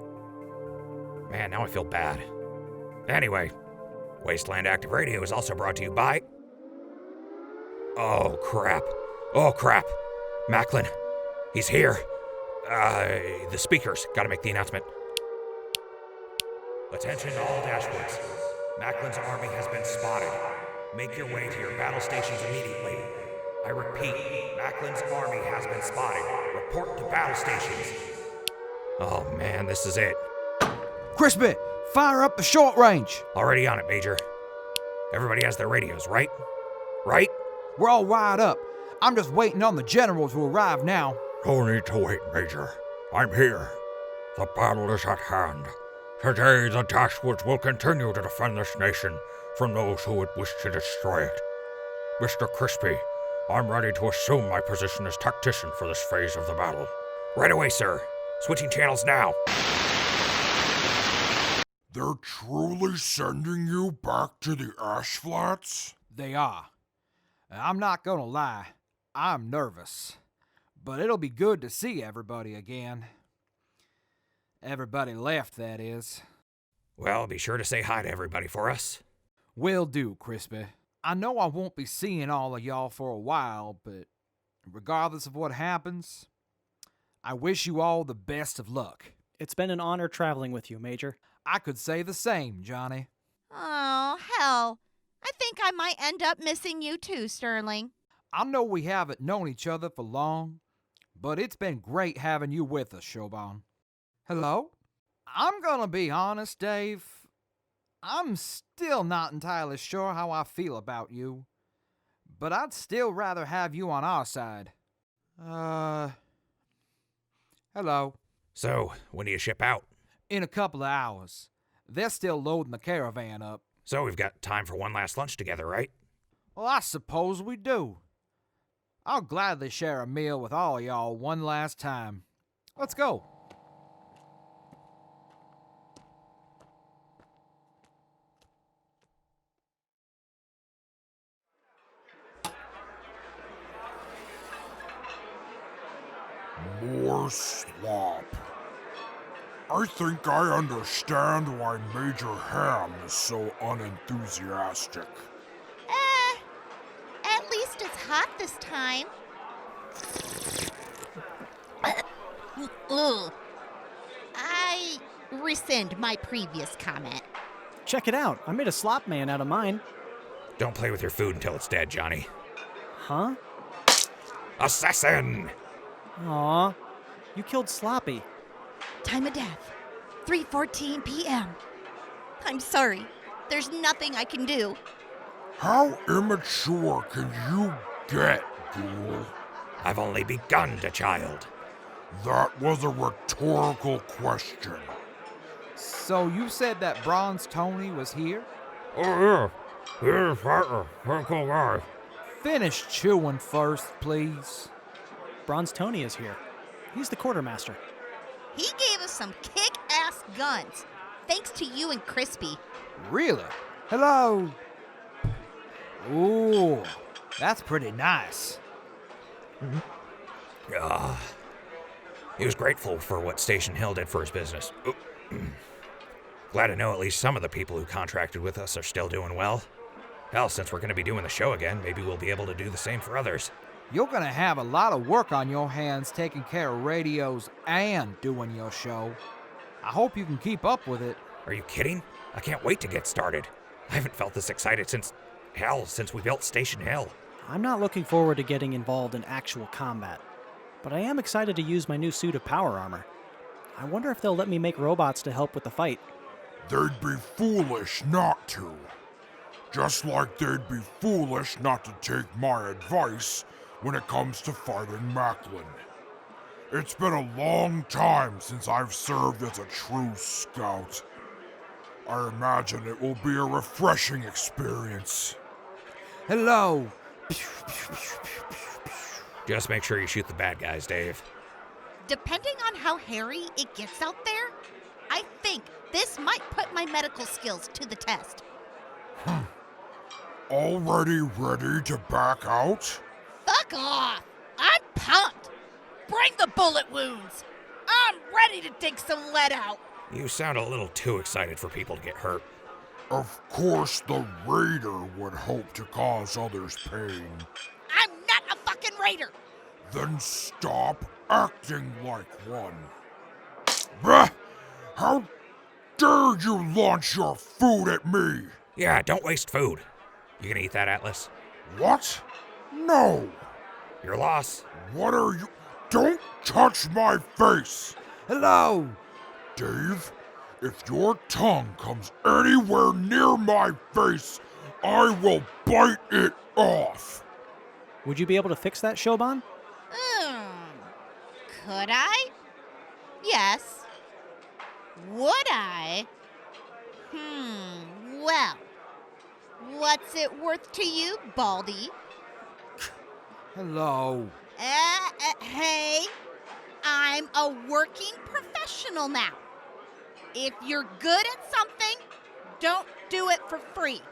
S2: Man, now I feel bad. Anyway, Wasteland Active Radio is also brought to you by... Oh, crap. Mackelin. He's here. The speakers. Gotta make the announcement. Attention all Dashwoods. Macklin's army has been spotted. Make your way to your battle stations immediately. I repeat, Macklin's army has been spotted. Report to battle stations. Oh man, this is it.
S3: Crispy, fire up the short range.
S2: Already on it, Major. Everybody has their radios, right? Right?
S3: We're all wired up. I'm just waiting on the general to arrive now.
S5: No need to wait, Major. I'm here. The battle is at hand. Today, the Dashwoods will continue to defend this nation from those who would wish to destroy it. Mr. Crispy, I'm ready to assume my position as tactician for this phase of the battle.
S2: Right away, sir. Switching channels now.
S5: They're truly sending you back to the ash flats?
S3: They are. I'm not gonna lie, I'm nervous. But it'll be good to see everybody again. Everybody left, that is.
S2: Well, be sure to say hi to everybody for us.
S3: Will do, Crispy. I know I won't be seeing all of y'all for a while, but regardless of what happens, I wish you all the best of luck.
S1: It's been an honor traveling with you, Major.
S3: I could say the same, Johnny.
S4: Oh, hell. I think I might end up missing you too, Sterling.
S3: I know we haven't known each other for long, but it's been great having you with us, Siobhan. Hello? I'm gonna be honest, Dave. I'm still not entirely sure how I feel about you, but I'd still rather have you on our side. Hello.
S2: So, when do you ship out?
S3: In a couple of hours. They're still loading the caravan up.
S2: So we've got time for one last lunch together, right?
S3: Well, I suppose we do. I'll gladly share a meal with all y'all one last time. Let's go.
S5: More slop. I think I understand why Major Hamm is so unenthusiastic.
S4: At least it's hot this time. Ugh. I rescind my previous comment.
S1: Check it out. I made a slop man out of mine.
S2: Don't play with your food until it's dead, Johnny.
S1: Huh?
S2: Assassin!
S1: Aw, you killed Sloppy.
S4: Time of death, 3:14 p.m. I'm sorry. There's nothing I can do.
S5: How immature can you get, Ghoul?
S2: I've only begun to child.
S5: That was a rhetorical question.
S3: So you said that Bronze Tony was here?
S5: Oh, yeah. Here's partner. Uncle Guy.
S3: Finish chewing first, please.
S1: Bronze Tony is here. He's the quartermaster.
S4: He gave us some kick-ass guns, thanks to you and Crispy.
S3: Really? Hello? Ooh, that's pretty nice.
S2: He was grateful for what Station Hill did for his business. Glad to know at least some of the people who contracted with us are still doing well. Hell, since we're going to be doing the show again, maybe we'll be able to do the same for others.
S3: You're gonna have a lot of work on your hands taking care of radios and doing your show. I hope you can keep up with it.
S2: Are you kidding? I can't wait to get started. I haven't felt this excited since we built Station Hill.
S1: I'm not looking forward to getting involved in actual combat, but I am excited to use my new suit of power armor. I wonder if they'll let me make robots to help with the fight.
S5: They'd be foolish not to. Just like they'd be foolish not to take my advice when it comes to fighting Mackelin. It's been a long time since I've served as a true scout. I imagine it will be a refreshing experience.
S3: Hello.
S2: Just make sure you shoot the bad guys, Dave.
S4: Depending on how hairy it gets out there, I think this might put my medical skills to the test.
S5: Already ready to back out?
S4: Fuck off! I'm pumped!
S6: Bring the bullet wounds. I'm ready to dig some lead out.
S2: You sound a little too excited for people to get hurt.
S5: Of course the raider would hope to cause others pain.
S6: I'm not a fucking raider.
S5: Then stop acting like one. Bah! How dare you launch your food at me?
S2: Yeah, don't waste food. You gonna eat that, Atlas?
S5: What? No!
S2: Your loss.
S5: What are you? Don't touch my face!
S3: Hello!
S5: Dave, if your tongue comes anywhere near my face, I will bite it off.
S1: Would you be able to fix that, Siobhan?
S4: Could I? Yes. Would I? Well, what's it worth to you, Baldy?
S3: Hello.
S4: Hey, I'm a working professional now. If you're good at something, don't do it for free.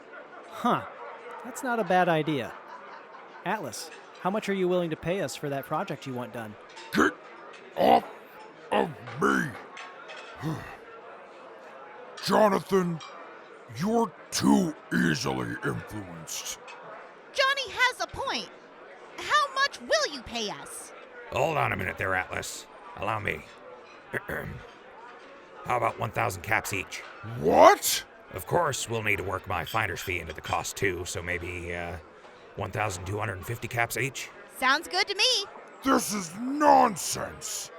S1: Huh. That's not a bad idea. Atlas, how much are you willing to pay us for that project you want done?
S5: Get off of me! Jonathan, you're too easily influenced.
S4: Johnny has a point. How much will you pay us?
S2: Hold on a minute there, Atlas. Allow me. How about 1,000 caps each?
S5: What?
S2: Of course, we'll need to work my finder's fee into the cost too, so maybe 1,250 caps each?
S4: Sounds good to me.
S5: This is nonsense.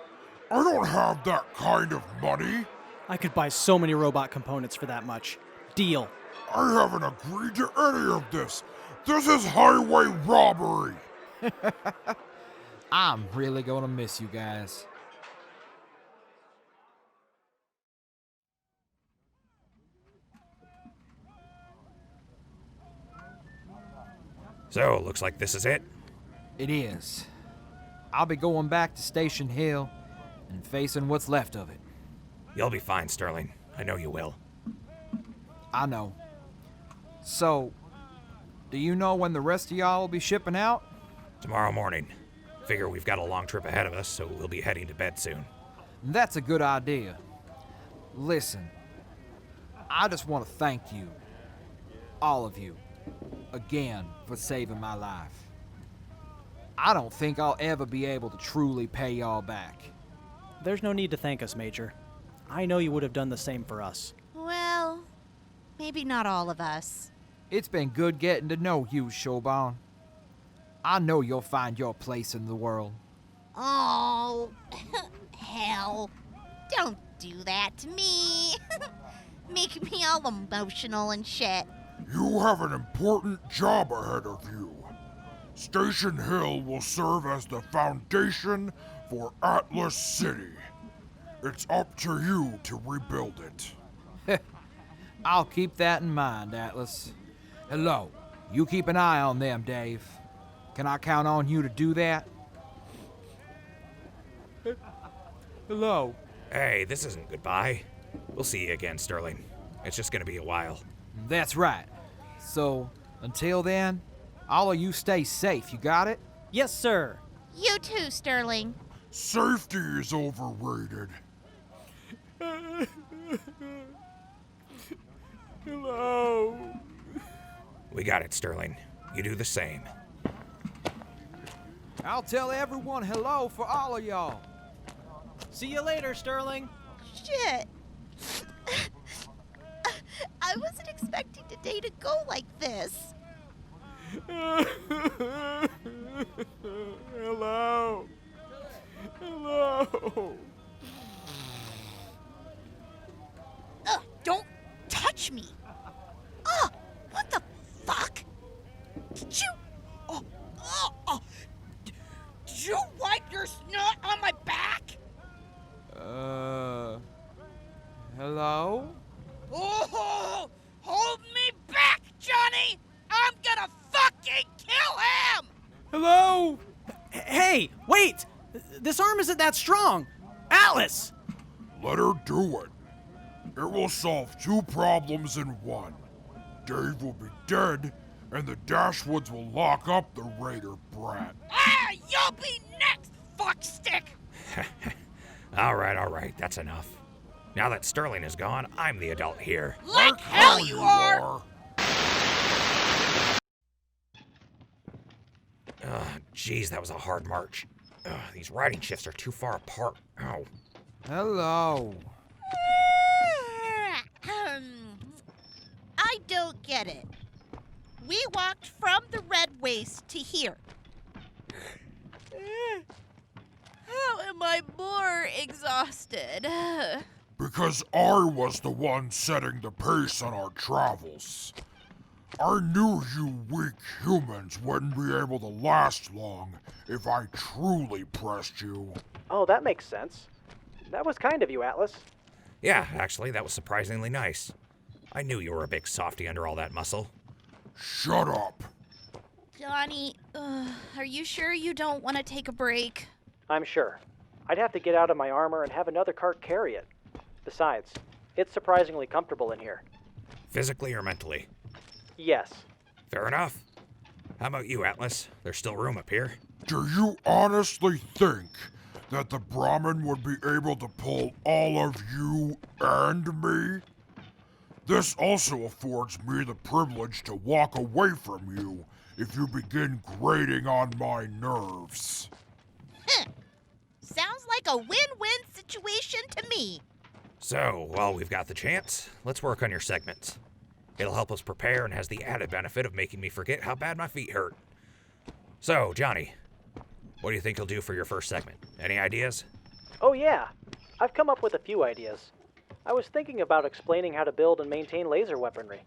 S5: I don't have that kind of money.
S1: I could buy so many robot components for that much. Deal.
S5: I haven't agreed to any of this. This is highway robbery.
S3: I'm really gonna miss you guys.
S2: So, looks like this is it.
S3: It is. I'll be going back to Station Hill and facing what's left of it.
S2: You'll be fine, Sterling. I know you will.
S3: I know. So, do you know when the rest of y'all will be shipping out?
S2: Tomorrow morning. Figure we've got a long trip ahead of us, so we'll be heading to bed soon.
S3: That's a good idea. Listen, I just want to thank you, all of you, again for saving my life. I don't think I'll ever be able to truly pay y'all back.
S1: There's no need to thank us, Major. I know you would have done the same for us.
S4: Well, maybe not all of us.
S3: It's been good getting to know you, Siobhan. I know you'll find your place in the world.
S4: Oh, hell. Don't do that to me. Make me all emotional and shit.
S5: You have an important job ahead of you. Station Hill will serve as the foundation for Atlas City. It's up to you to rebuild it.
S3: I'll keep that in mind, Atlas. Hello, you keep an eye on them, Dave. Can I count on you to do that? Hello.
S2: Hey, this isn't goodbye. We'll see you again, Sterling. It's just gonna be a while.
S3: That's right. So, until then, all of you stay safe, you got it?
S1: Yes, sir.
S4: You too, Sterling.
S5: Safety is overrated.
S7: Hello.
S2: We got it, Sterling. You do the same.
S3: I'll tell everyone hello for all of y'all.
S1: See you later, Sterling.
S4: Shit. I wasn't expecting today to go like this.
S7: Hello. Hello.
S6: Don't touch me.
S4: What the fuck?
S6: Did you... Did you wipe your snot on my back?
S3: Hello?
S6: Oh, hold me back, Johnny! I'm gonna fucking kill him!
S3: Hello?
S1: Hey, wait! This arm isn't that strong! Atlas!
S5: Let her do it. It will solve two problems in one. Dave will be dead, and the Dashwoods will lock up the raider brat.
S6: You'll be next, fuck stick!
S2: All right, that's enough. Now that Sterling is gone, I'm the adult here.
S6: Like hell you are!
S2: Geez, that was a hard march. These riding shifts are too far apart. Ow.
S3: Hello.
S4: I don't get it. We walked from the Red Waste to here. How am I more exhausted?
S5: Because I was the one setting the pace on our travels. I knew you weak humans wouldn't be able to last long if I truly pressed you.
S1: Oh, that makes sense. That was kind of you, Atlas.
S2: Yeah, actually, that was surprisingly nice. I knew you were a big softy under all that muscle.
S5: Shut up.
S4: Johnny, are you sure you don't want to take a break?
S1: I'm sure. I'd have to get out of my armor and have another cart carry it. Besides, it's surprisingly comfortable in here.
S2: Physically or mentally?
S1: Yes.
S2: Fair enough. How about you, Atlas? There's still room up here.
S5: Do you honestly think that the Brahmin would be able to pull all of you and me? This also affords me the privilege to walk away from you if you begin grating on my nerves.
S4: Sounds like a win-win situation to me.
S2: So, while we've got the chance, let's work on your segments. It'll help us prepare and has the added benefit of making me forget how bad my feet hurt. So, Johnny, what do you think you'll do for your first segment? Any ideas?
S1: Oh, yeah. I've come up with a few ideas. I was thinking about explaining how to build and maintain laser weaponry,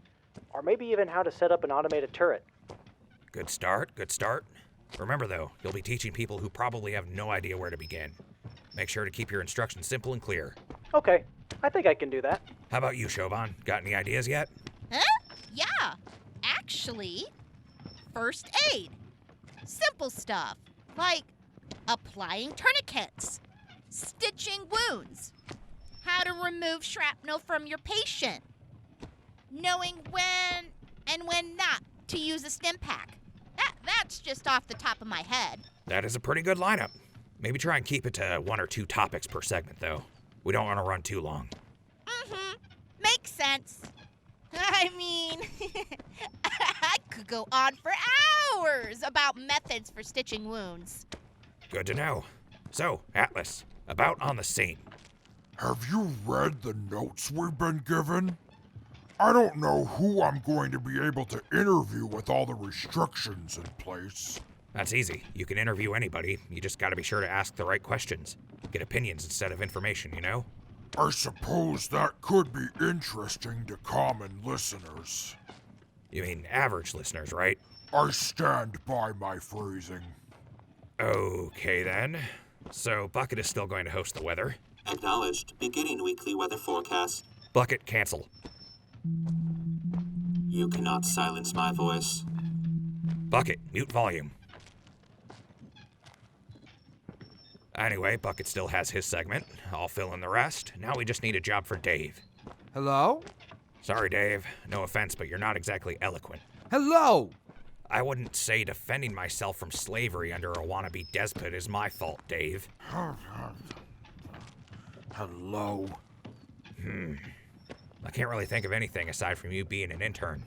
S1: or maybe even how to set up an automated turret.
S2: Good start. Remember, though, you'll be teaching people who probably have no idea where to begin. Make sure to keep your instructions simple and clear.
S1: Okay, I think I can do that.
S2: How about you, Siobhan? Got any ideas yet?
S4: Huh? Yeah. Actually, first aid. Simple stuff, like applying tourniquets, stitching wounds, how to remove shrapnel from your patient, knowing when and when not to use a stim pack. That's just off the top of my head.
S2: That is a pretty good lineup. Maybe try and keep it to 1 or 2 topics per segment, though. We don't want to run too long.
S4: Makes sense. I mean, I could go on for hours about methods for stitching wounds.
S2: Good to know. So, Atlas, about on the scene.
S5: Have you read the notes we've been given? I don't know who I'm going to be able to interview with all the restrictions in place.
S2: That's easy. You can interview anybody. You just gotta be sure to ask the right questions. Get opinions instead of information, you know?
S5: I suppose that could be interesting to common listeners.
S2: You mean average listeners, right?
S5: I stand by my phrasing.
S2: Okay, then. So, Bucket is still going to host the weather.
S8: Acknowledged. Beginning weekly weather forecast.
S2: Bucket, cancel.
S8: You cannot silence my voice.
S2: Bucket, mute volume. Anyway, Bucket still has his segment. I'll fill in the rest. Now we just need a job for Dave.
S3: Hello?
S2: Sorry, Dave. No offense, but you're not exactly eloquent.
S3: Hello!
S2: I wouldn't say defending myself from slavery under a wannabe despot is my fault, Dave.
S5: Hello.
S2: I can't really think of anything aside from you being an intern.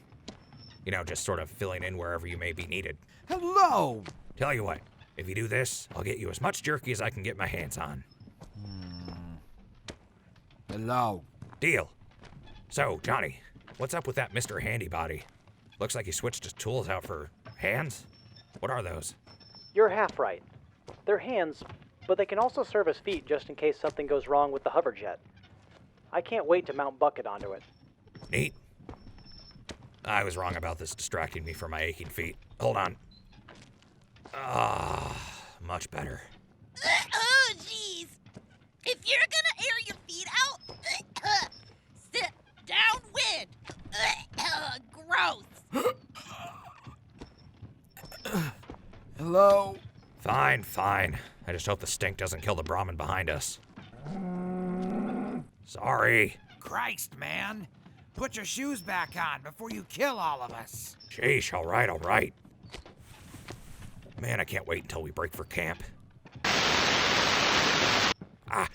S2: You know, just sort of filling in wherever you may be needed.
S3: Hello!
S2: Tell you what, if you do this, I'll get you as much jerky as I can get my hands on.
S3: Hello.
S2: Deal. So, Johnny, what's up with that Mr. Handybody? Looks like he switched his tools out for hands? What are those?
S1: You're half right. They're hands, but they can also serve as feet just in case something goes wrong with the hoverjet. I can't wait to mount Bucket onto it.
S2: Neat. I was wrong about this distracting me from my aching feet. Hold on. Much better.
S4: Oh, jeez. If you're gonna air your feet out, sit downwind. Gross.
S3: Hello?
S2: Fine. I just hope the stink doesn't kill the Brahmin behind us. Sorry.
S3: Christ, man. Put your shoes back on before you kill all of us.
S2: Sheesh, all right. Man, I can't wait until we break for camp. Ow.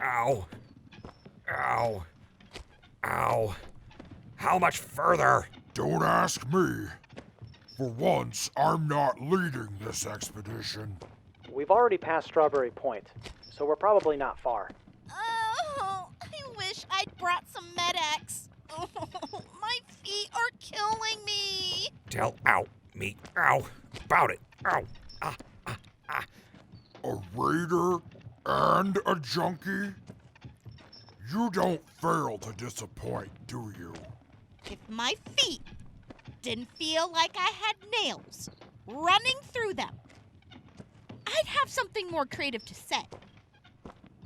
S2: Ow. Ow. How much further?
S5: Don't ask me. For once, I'm not leading this expedition.
S1: We've already passed Strawberry Point, so we're probably not far.
S4: Oh, I wish I'd brought some Med-X. Oh, my feet are killing me.
S2: Tell me. Ow. About it. Ow.
S5: A raider and a junkie? You don't fail to disappoint, do you?
S4: If my feet didn't feel like I had nails running through them, I'd have something more creative to say.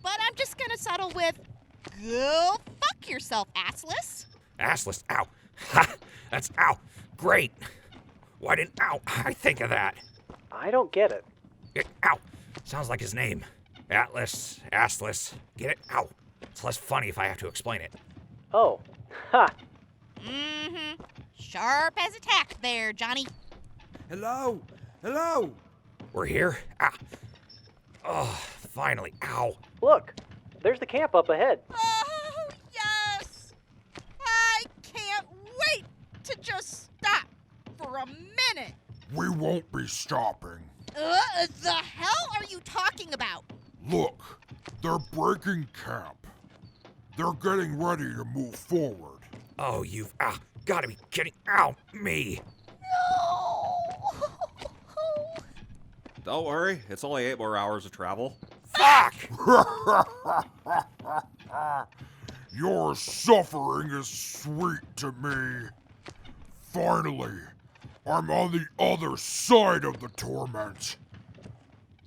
S4: But I'm just gonna settle with, go fuck yourself, assless.
S2: Assless. Ow. Ha! That's ow. Great. Why didn't I think of that?
S1: I don't get it.
S2: Ow. Sounds like his name. Atlas. Assless. Get it? Ow. It's less funny if I have to explain it.
S1: Oh, ha!
S4: Mm-hmm. Sharp as a tack there, Johnny.
S3: Hello? Hello?
S2: We're here? Oh, finally. Ow.
S1: Look, there's the camp up ahead.
S4: Oh, yes! I can't wait to just stop for a minute.
S5: We won't be stopping.
S4: The hell are you talking about?
S5: Look, they're breaking camp. They're getting ready to move forward.
S2: Oh, you've gotta be kidding. Ow, me.
S4: No!
S9: Don't worry, it's only 8 more hours of travel.
S2: Fuck!
S5: Your suffering is sweet to me. Finally, I'm on the other side of the torment.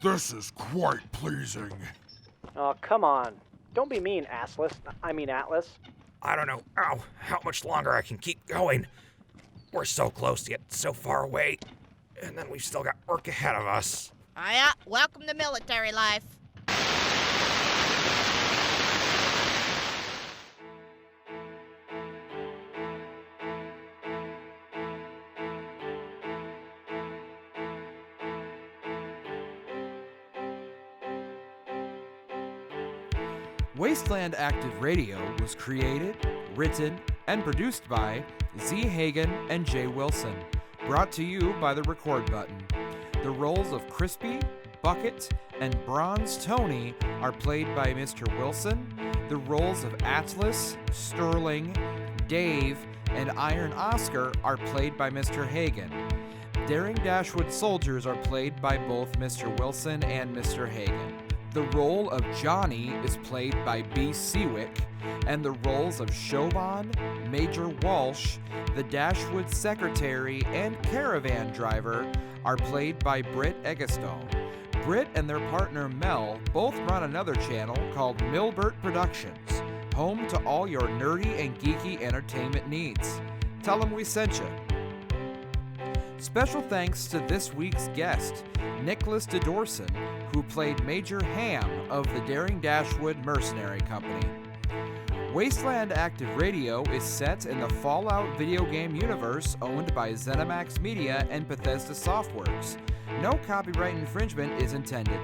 S5: This is quite pleasing.
S1: Oh, come on. Don't be mean, Atlas.
S2: I don't know, how much longer I can keep going. We're so close yet so far away. And then we've still got work ahead of us.
S4: Welcome to military life.
S3: Wasteland Active Radio was created, written, and produced by Hagen and J Wilson. Brought to you by the Record Button. The roles of Crispy, Bucket, and Bronze Tony are played by Mr. Wilson. The roles of Atlas, Sterling, Dave, and Iron Oscar are played by Mr. Hagen. Daring Dashwood soldiers are played by both Mr. Wilson and Mr. Hagen. The role of Johnny is played by B. Sewick, and the roles of Siobhan, Major Walsh, the Dashwood secretary, and Caravan driver are played by Brit Egesdal. Brit and their partner Mel both run another channel called Milburt Productions, home to all your nerdy and geeky entertainment needs. Tell them we sent you. Special thanks to this week's guest, Niclas Dedorsson, who played Major Hamm of the Daring Dashwood Mercenary Company. Wasteland Active Radio is set in the Fallout video game universe owned by ZeniMax Media and Bethesda Softworks. No copyright infringement is intended.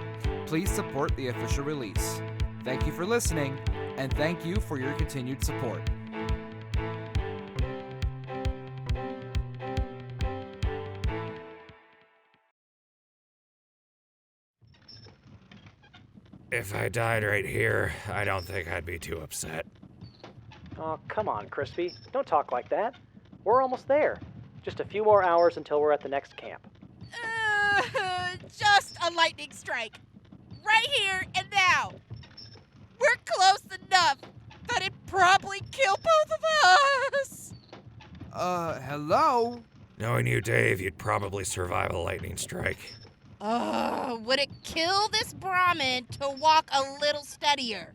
S3: Please support the official release. Thank you for listening, and thank you for your continued support.
S2: If I died right here, I don't think I'd be too upset.
S1: Oh, come on, Crispy. Don't talk like that. We're almost there. Just a few more hours until we're at the next camp.
S4: Just a lightning strike. Right here and now. We're close enough that it'd probably kill both of us.
S3: Hello?
S2: Knowing you, Dave, you'd probably survive a lightning strike.
S4: Would it kill this Brahmin to walk a little steadier?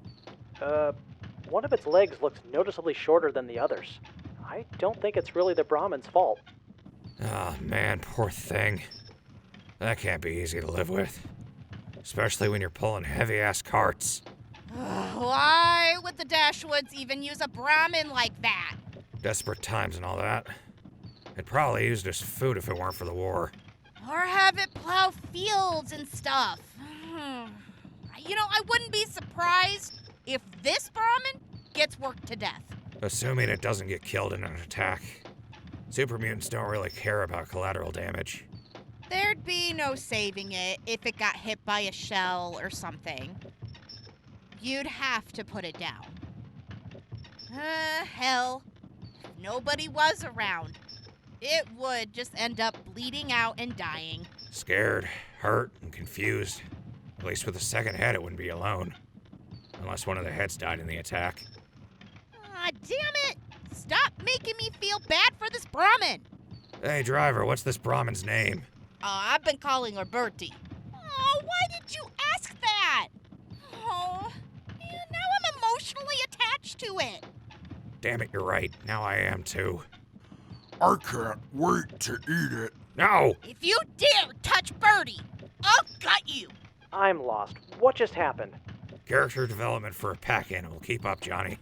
S1: One of its legs looks noticeably shorter than the others. I don't think it's really the Brahmin's fault.
S2: Oh, man, poor thing. That can't be easy to live with. Especially when you're pulling heavy-ass carts.
S4: Why would the Dashwoods even use a Brahmin like that?
S2: Desperate times and all that. It probably used as food if it weren't for the war.
S4: Or have it plow fields and stuff. I wouldn't be surprised if this Brahmin gets worked to death.
S2: Assuming it doesn't get killed in an attack. Super mutants don't really care about collateral damage.
S4: There'd be no saving it if it got hit by a shell or something. You'd have to put it down. Hell, if nobody was around, it would just end up bleeding out and dying.
S2: Scared, hurt, and confused. At least with the second head, it wouldn't be alone. Unless one of the heads died in the attack.
S4: Ah, damn it! Stop making me feel bad for this Brahmin!
S2: Hey, driver, what's this Brahmin's name?
S4: I've been calling her Bertie. Oh, why did you ask that? Oh, yeah, now I'm emotionally attached to it.
S2: Damn it, you're right. Now I am too.
S5: I can't wait to eat it.
S2: No!
S4: If you dare touch Bertie, I'll gut you.
S1: I'm lost. What just happened?
S2: Character development for a pack animal. Keep up, Johnny.